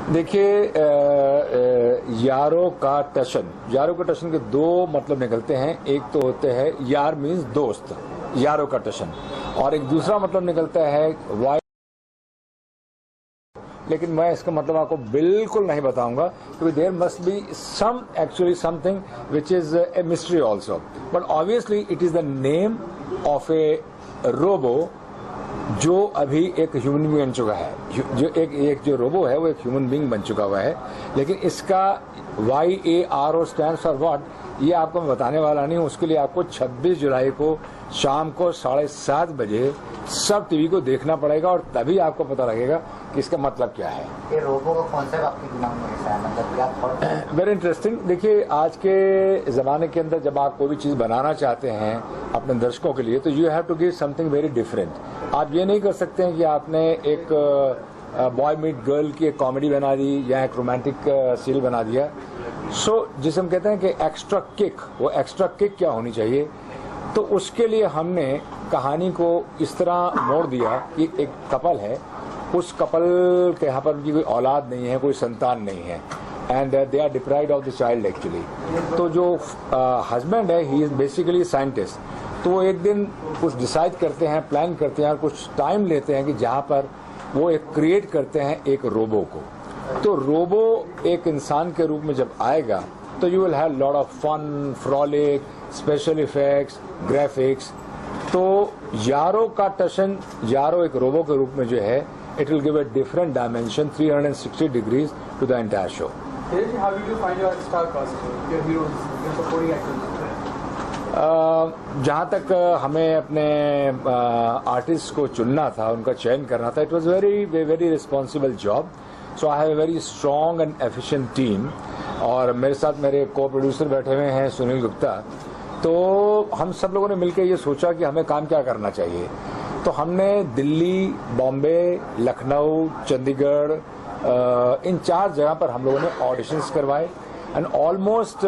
देखिए, यारों का टशन के दो मतलब निकलते हैं। एक तो होते हैं यार मीन्स दोस्त, यारों का टशन, और एक दूसरा मतलब निकलता है वाई। लेकिन मैं इसका मतलब आपको बिल्कुल नहीं बताऊंगा क्योंकि there must be some actually something which is a mystery also, but obviously it is the name of a robo जो अभी एक ह्यूमन बींग बन चुका है। जो एक जो रोबो है वो एक ह्यूमन बींग बन चुका हुआ है। लेकिन इसका YARO स्टैंड फॉर व्हाट, ये आपको मैं बताने वाला नहीं हूँ। उसके लिए आपको 26 जुलाई को शाम को 7:30 बजे सब टीवी को देखना पड़ेगा और तभी आपको पता लगेगा कि इसका मतलब क्या है। ये रोबो का कॉन्सेप्ट आपके दिमाग में कैसा है, मतलब क्या? Very interesting. देखिए, आज के ज़माने के अंदर जब आप कोई भी चीज़ बनाना चाहते हैं अपने दर्शकों के लिए, तो you have to give something very different. आप ये नहीं कर सकते हैं कि आपने एक बॉय मीट गर्ल की एक कॉमेडी बना दी या एक रोमांटिक सीरियल बना दिया। सो जिसे हम कहते हैं कि एक्स्ट्रा किक, वो एक्स्ट्रा किक क्या होनी चाहिए, तो उसके लिए हमने कहानी को इस तरह मोड़ दिया कि एक कपल है, उस कपल के यहाँ पर उनकी कोई औलाद नहीं है, कोई संतान नहीं है, and they are deprived of the child actually. तो जो हस्बैंड है, ही इज बेसिकली साइंटिस्ट। तो वो एक दिन कुछ डिसाइड करते हैं, प्लान करते हैं और कुछ टाइम लेते हैं कि जहाँ पर वो एक क्रिएट करते हैं एक रोबो को। तो रोबो एक इंसान के रूप में जब आएगा तो you will have lot of fun, frolic, special effects, graphics. तो यारो का टशन, यारो एक रोबो के रूप में जो है, it will give a different dimension, 360 degrees to the entire show. How did you find your star cast, your heroes, your supporting actors? जहाँ तक हमें अपने आर्टिस्ट को चुनना था, उनका चयन करना था, it was very responsible job. So I have a very strong and efficient team, और मेरे साथ मेरे को प्रोड्यूसर बैठे हुए हैं सुनील गुप्ता। तो हम सब लोगों ने मिलकर ये सोचा कि हमें काम क्या करना चाहिए। तो हमने दिल्ली, बॉम्बे, लखनऊ, चंडीगढ़, इन 4 जगह पर हम लोगों ने ऑडिशंस करवाए, and almost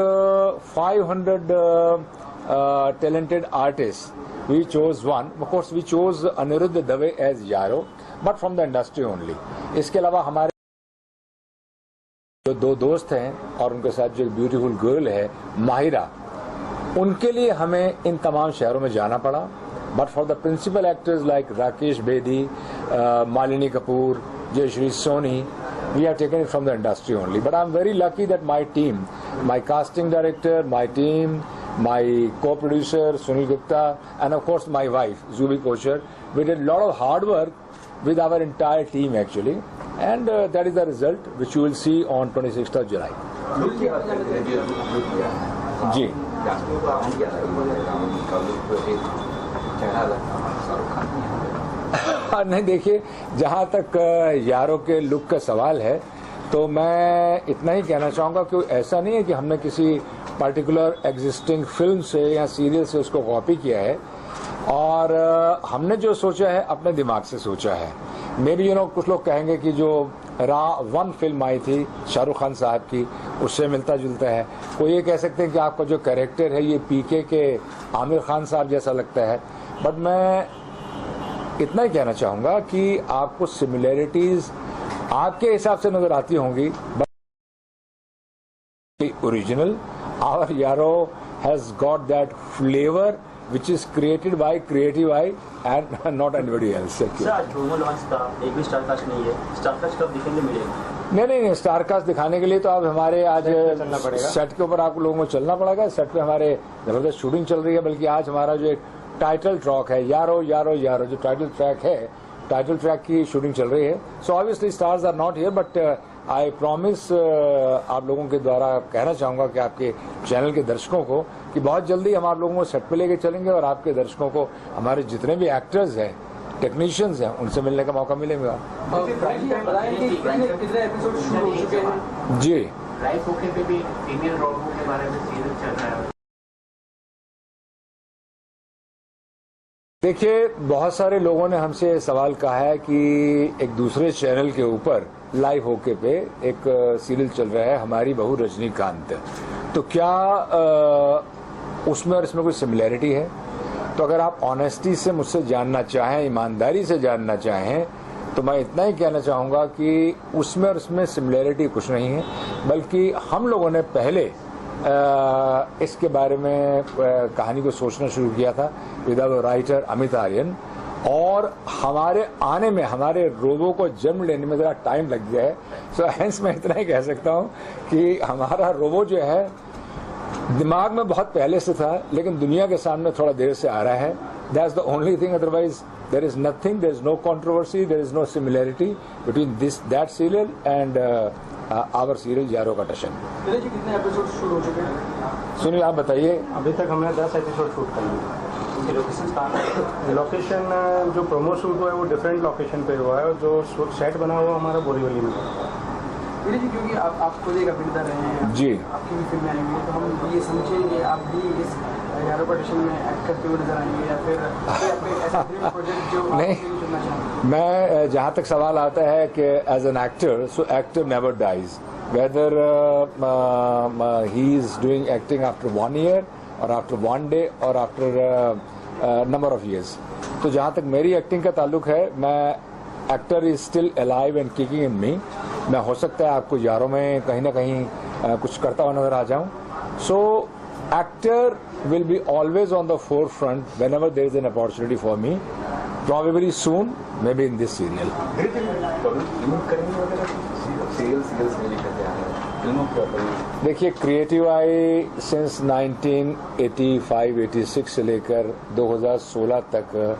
500 talented artists. We chose one. Of course, we chose Aniruddha Dave as Yaro, but from the industry only. इसके अलावा हमारे जो 2 दोस्त हैं और उनके साथ जो ब्यूटीफुल गर्ल है माहिरा, उनके लिए हमें इन तमाम शहरों में जाना पड़ा। But for the principal actors like Rakesh Bedi, Malini Kapoor, Jayashree Soni, we have taken it from the industry only. But I'm very lucky that my team, my casting director, my team, my co-producer Sunil Gupta, and of course my wife Zubi Kocher, we did a lot of hard work with our entire team actually, and that is the result which you will see on 26th of July. जी, नहीं, देखिए, जहाँ तक यारों के look का सवाल है तो मैं इतना ही कहना चाहूँगा कि ऐसा नहीं है कि हमने किसी पर्टिकुलर एग्जिस्टिंग फिल्म से या सीरियल से उसको कॉपी किया है, और हमने जो सोचा है अपने दिमाग से सोचा है। मे बी कुछ लोग कहेंगे कि जो Ra.1 फिल्म आई थी शाहरुख खान साहब की, उससे मिलता जुलता है। कोई ये कह सकते हैं कि आपका जो कैरेक्टर है ये PK के आमिर खान साहब जैसा लगता है, बट मैं इतना ही कहना चाहूँगा कि आपको सिमिलैरिटीज आपके हिसाब से नजर आती होंगी, बट ओरिजिनल आवर यारो has got that flavour which is created by creative eye and not anybody else. Sir, आज प्रोमो लॉन्च था, एक भी स्टार कास्ट नहीं है। स्टार कास्ट कब दिखेंगे, मिलेंगे? नहीं, स्टार कास्ट दिखाने के लिए तो आप हमारे आज चलना पड़ेगा, सेट के ऊपर आप लोगों को चलना पड़ेगा। सेट पे हमारे जबरदस्त शूटिंग चल रही है, बल्कि आज हमारा जो एक टाइटल ट्रैक है यारो यारो यारो, जो टाइटल ट्रैक है, टाइटल ट्रैक की शूटिंग चल रही है। So obviously stars are not here, but I promise आप लोगों के द्वारा कहना चाहूंगा कि आपके चैनल के दर्शकों को कि बहुत जल्दी हम आप लोगों को सेट पे लेके चलेंगे, और आपके दर्शकों को हमारे जितने भी एक्टर्स हैं, टेक्नीशियंस हैं, उनसे मिलने का मौका मिलेगा। जी, देखिए, बहुत सारे लोगों ने हमसे सवाल कहा है कि एक दूसरे चैनल के ऊपर लाइव होके पे एक सीरियल चल रहा है हमारी बहू रजनीकांत, तो क्या उसमें और इसमें कोई सिमिलैरिटी है? तो अगर आप ऑनेस्टी से मुझसे जानना चाहें, ईमानदारी से जानना चाहें, तो मैं इतना ही कहना चाहूँगा कि उसमें और उसमें सिमिलैरिटी कुछ नहीं है, बल्कि हम लोगों ने पहले इसके बारे में कहानी को सोचना शुरू किया था with our writer Amit Aryan, और हमारे आने में, हमारे रोबो को जन्म लेने में ज़रा टाइम लग गया है। सो हेंस मैं इतना ही कह सकता हूँ कि हमारा रोबो जो है दिमाग में बहुत पहले से था, लेकिन दुनिया के सामने थोड़ा देर से आ रहा है। That's the only thing, otherwise there is nothing, there is no controversy, there is no similarity between that serial and our serial यारो का टशन। जी कितने एपिसोड शूट हो चुके हैं? सुनिए आप बताइए। अभी तक हमने 10 एपिसोड शूट कर लिए। उसकी लोकेशन कहाँ है? लोकेशन जो प्रोमो शूट हुआ है वो डिफरेंट लोकेशन पे हुआ है, और जो सेट बना हुआ हमारा बोरीवली में। जी क्योंकि आप खुद एक अभिनेता रहे हैं जी, आपकी भी फिल्में आएंगी, तो हम ये समझेंगे आप भी इस यारो का टशन में एक्ट करते हुए नजर आएंगे, या फिर ऐसा प्रोजेक्ट जो नहीं, करना चाहेंगे? मैं जहाँ तक सवाल आता है कि as an actor, so actor never dies, whether he is doing acting after 1 year और आफ्टर 1 day और आफ्टर नंबर ऑफ ईयर्स। तो जहाँ तक मेरी एक्टिंग का ताल्लुक है, मैं actor is still alive and kicking in me. मैं हो सकता है आपको यारों में कहीं ना कहीं कुछ करता हुआ नजर आ जाऊं। So actor will be always on the four front when ever there is an opportunity for me, probably soon, may be in this serial. देखिए, क्रिएटिव आई सिंस 1985-86 से लेकर 2016 तक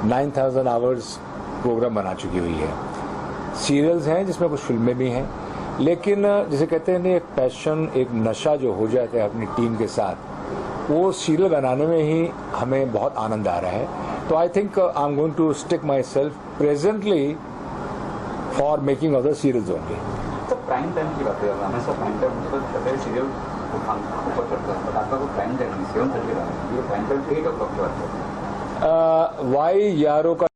9000 आवर्स प्रोग्राम बना चुकी हुई है। सीरियल्स हैं जिसमें कुछ फिल्में भी हैं, लेकिन जिसे कहते हैं एक पैशन, एक नशा जो हो जाता है अपनी टीम के साथ, वो सीरियल बनाने में ही हमें बहुत आनंद आ रहा है। तो I think I am going to stick myself presently for making of the serials only. तो प्राइम टाइम की बात है, हमेशा प्राइम टाइम सीरियल ऊपर चढ़ता है, बट आपका को प्राइम टाइम नहीं, 7:30 का है, ये प्राइम टाइम 8 o'clock की बात है। वाई यारो का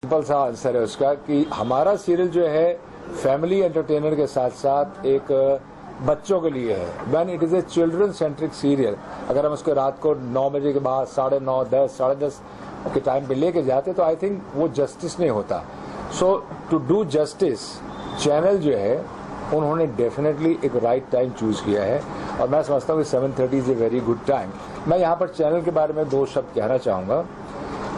सिंपल सा आंसर है उसका कि हमारा सीरियल जो है फैमिली एंटरटेनर के साथ साथ एक बच्चों के लिए है। When it is a children centric serial, अगर हम उसको रात को 9 बजे के बाद 9:30, 10, 10:30 के टाइम पे लेके जाते तो आई थिंक वो जस्टिस नहीं होता। सो टू डू जस्टिस, चैनल जो है उन्होंने डेफिनेटली एक राइट टाइम चूज किया है, और मैं समझता हूँ कि 7:30 is a very good time. मैं यहाँ पर चैनल के बारे में 2 शब्द कहना चाहूँगा।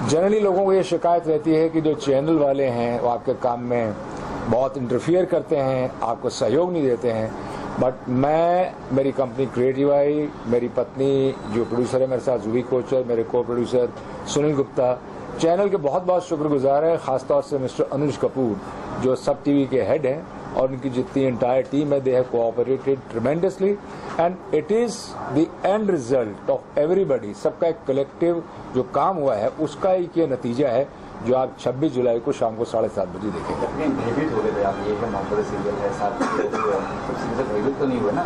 जनरली लोगों को ये शिकायत रहती है कि जो चैनल वाले हैं वो आपके काम में बहुत इंटरफियर करते हैं, आपको सहयोग नहीं देते हैं। बट मेरी कंपनी क्रिएटिव आई, मेरी पत्नी जो प्रोड्यूसर है मेरे साथ जूही कोचर, मेरे को प्रोड्यूसर सुनील गुप्ता, चैनल के बहुत बहुत शुक्रगुजार है, खासतौर से मिस्टर अनुज कपूर जो सब टीवी के हेड हैं, और उनकी जितनी एंटायर टीम है, they have cooperated tremendously, and it is the end result of everybody. सबका एक कलेक्टिव जो काम हुआ है उसका ही ये नतीजा है जो आप 26 जुलाई को शाम को 7:30 बजे देखेंगे। भयभीत हो गए थे आप, ये है मोहब्बत सीरियल है, साथ तो नहीं हुआ ना।